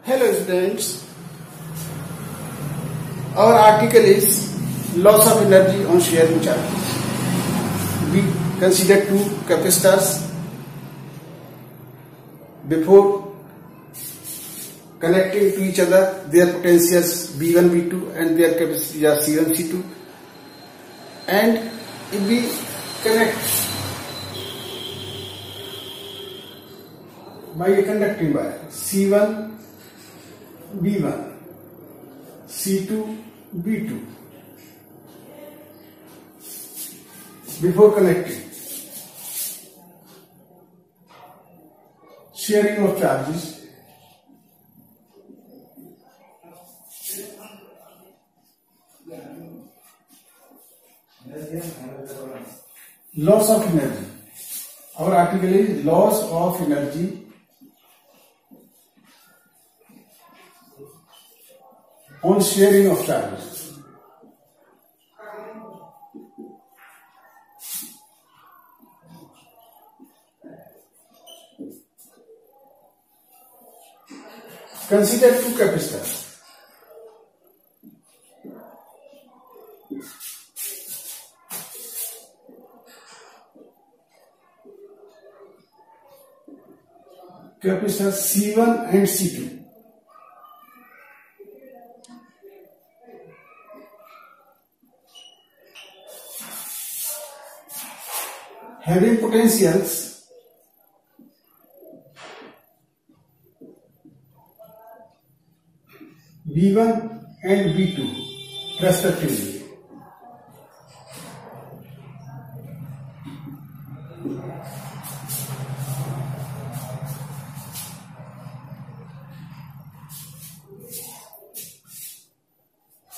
Hello students, our article is loss of energy on sharing charges. We consider two capacitors. Before connecting to each other, their potentials V1, V2 and their capacities are C1, C2. And if we connect by a conducting wire C1, V1, C2, V2. Before connecting, sharing of charges, loss of energy. Our article is loss of energy on sharing of charges. Consider two capacitors. Capacitors C1 and C2. Having potentials V1 and V2 respectively.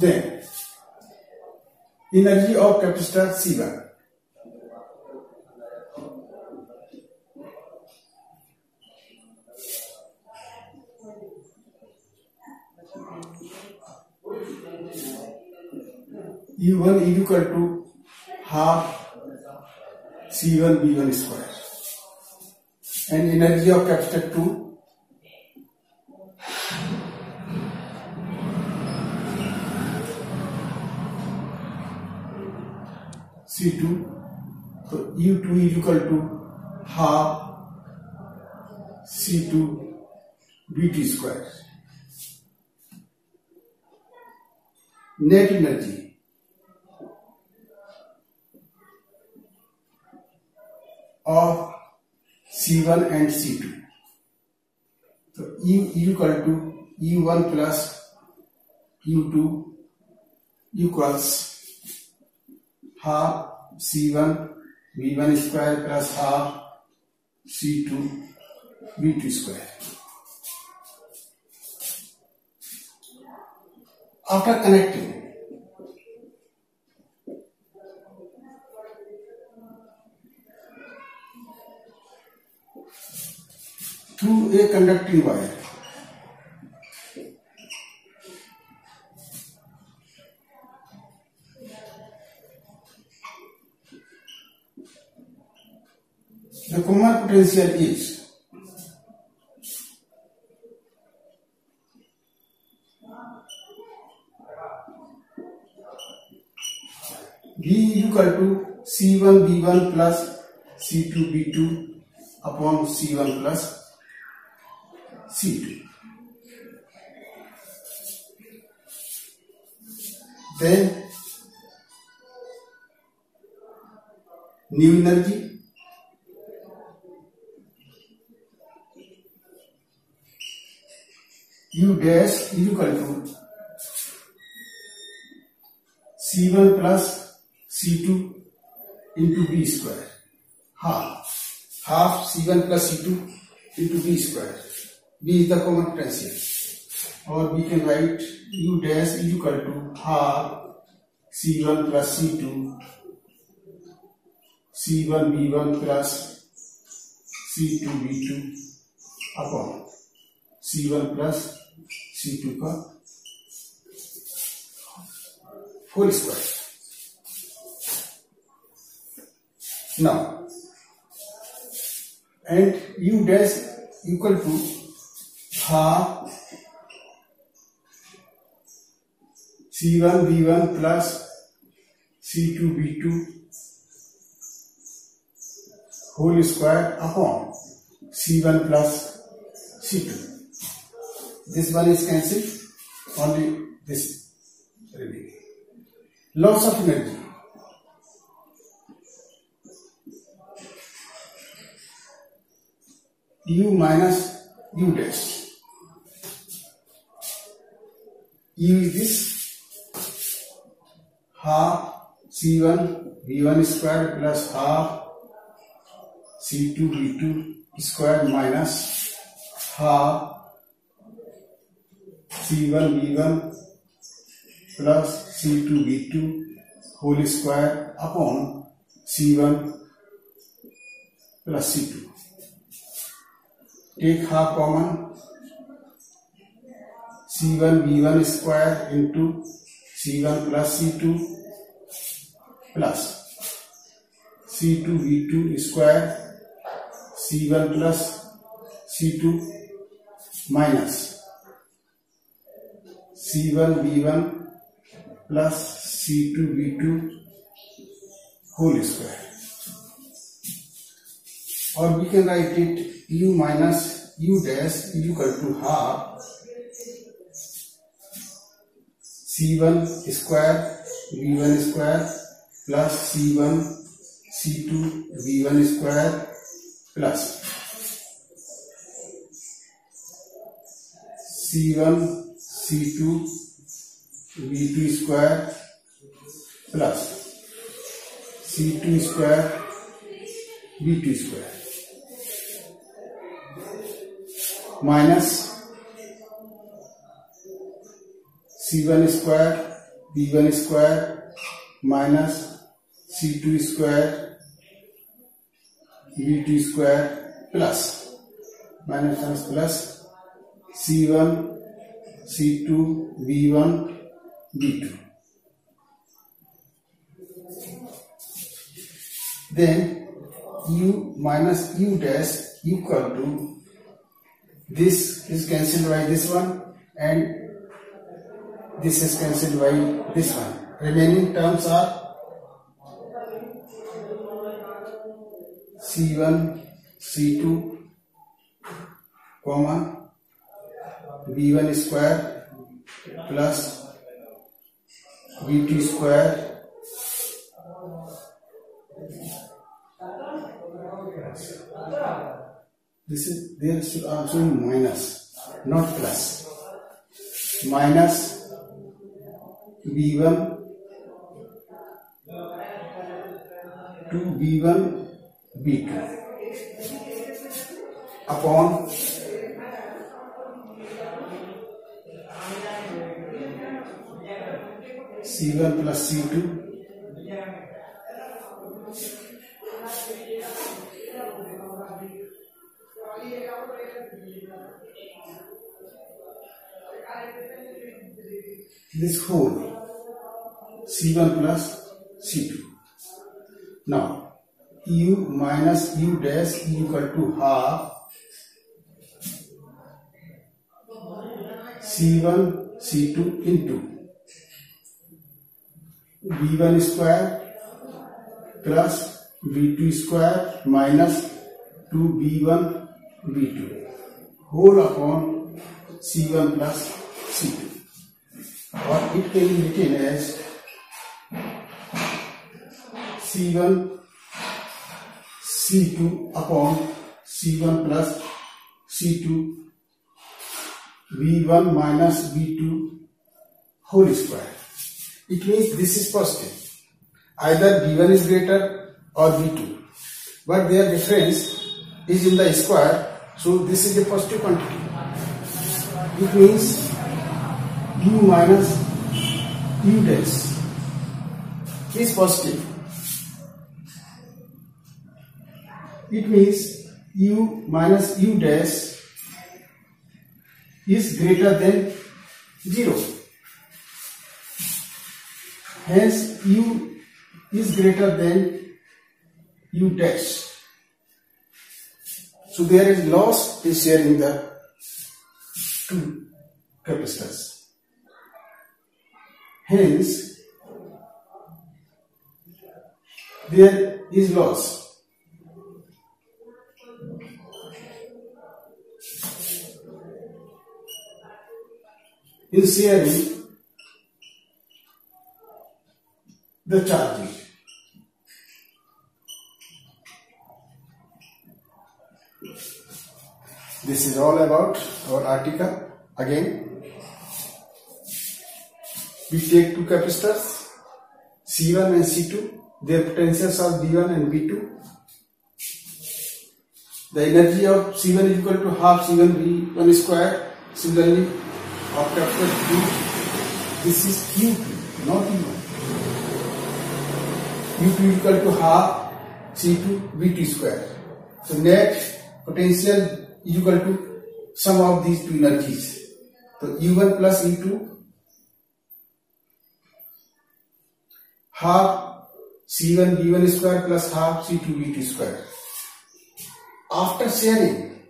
Then energy of capacitor C1. U1 is equal to half C1 V1 square, and energy of capacitor 2 C2, so U2 is equal to half C2 V2 square. Net energy of C1 and C2. So U equal to U1 plus U2 equals half C1 V1 square plus half C2 V2 square. After connecting, through a conducting wire, the common potential is V equal to C1 V1 plus C2 V2 upon C1 plus C2. Then new energy U dash is equal to C1 plus C2 into B square, half C1 plus C2 into B square. B is the common potential, or we can write U dash is equal to half C1 plus C2 C1 V1 plus C2 V2 upon C1 plus C2 का whole square. Now, and U dash equal to half C1 V1 plus C2 V2 whole square upon C1 plus C2. This one is cancelled, only this remaining. Loss of energy. U minus U dash. U is this half C1 V1 square plus half C2 V2 square minus half C1 V1 plus C2 V2 whole square upon C1 plus C2. Take half common. C1 V1 square into C1 plus C2 plus C2 V2 square C1 plus C2 minus C1 V1 plus C2 V2 whole square. Or we can write it U minus U dash is equal to half C1 square V1 square plus C1 C2 V1 square plus C1 C2 V2 square plus C2 square V2 square minus C1 square V1 square minus C2 square V2 square plus minus plus C1 C2 V1 V2. Then U minus U dash equal to this is cancelled by this one and this is cancelled by this one. Remaining terms are C1 C2 comma V1 square plus V2 square this is there should also be minus, not plus. Minus V1 to V1 V2 upon C1 plus C2 this whole C1 plus C2. Now U minus U dash is equal to half C1 C2 into V1 square plus V2 square minus 2V1 V2 whole upon C1 plus C2. Or it can be written as C1 C2 upon C1 plus C2 V1 minus V2 whole square. It means this is positive. Either V1 is greater or V2, but their difference is in the square, so this is a positive quantity. It means U minus U dash is positive. It means U minus U dash is greater than 0. Hence U is greater than U dash. So there is loss is sharing the two capacitors. Hence, there is loss. In sharing the charging. This is all about our article. Again, we take two capacitors, C1 and C2. Their potentials are V1 and V2. The energy of C1 is equal to half C1 V1 square. Similarly, of capital Q, this is Q2, not U1. U2 equal to half C2 V2 square. So net potential is equal to sum of these two energies. So U1 plus U2 half C1 V1 square plus half C2 V2 square. After sharing,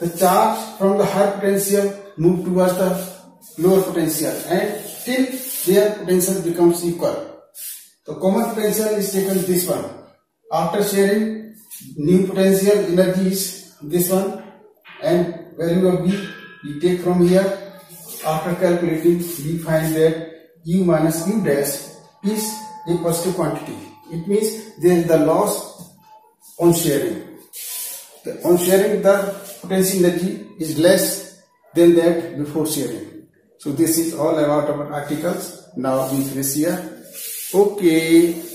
the charge from the higher potential move towards the lower potential and till their potential becomes equal. The common potential is taken this one. After sharing, new potential energy is this one and value of V we take from here. After calculating, we find that U minus U dash is a positive quantity. It means there is the loss on sharing. On sharing, the potential energy is less than that before sharing. So this is all about our articles. Now we finish here. Okay.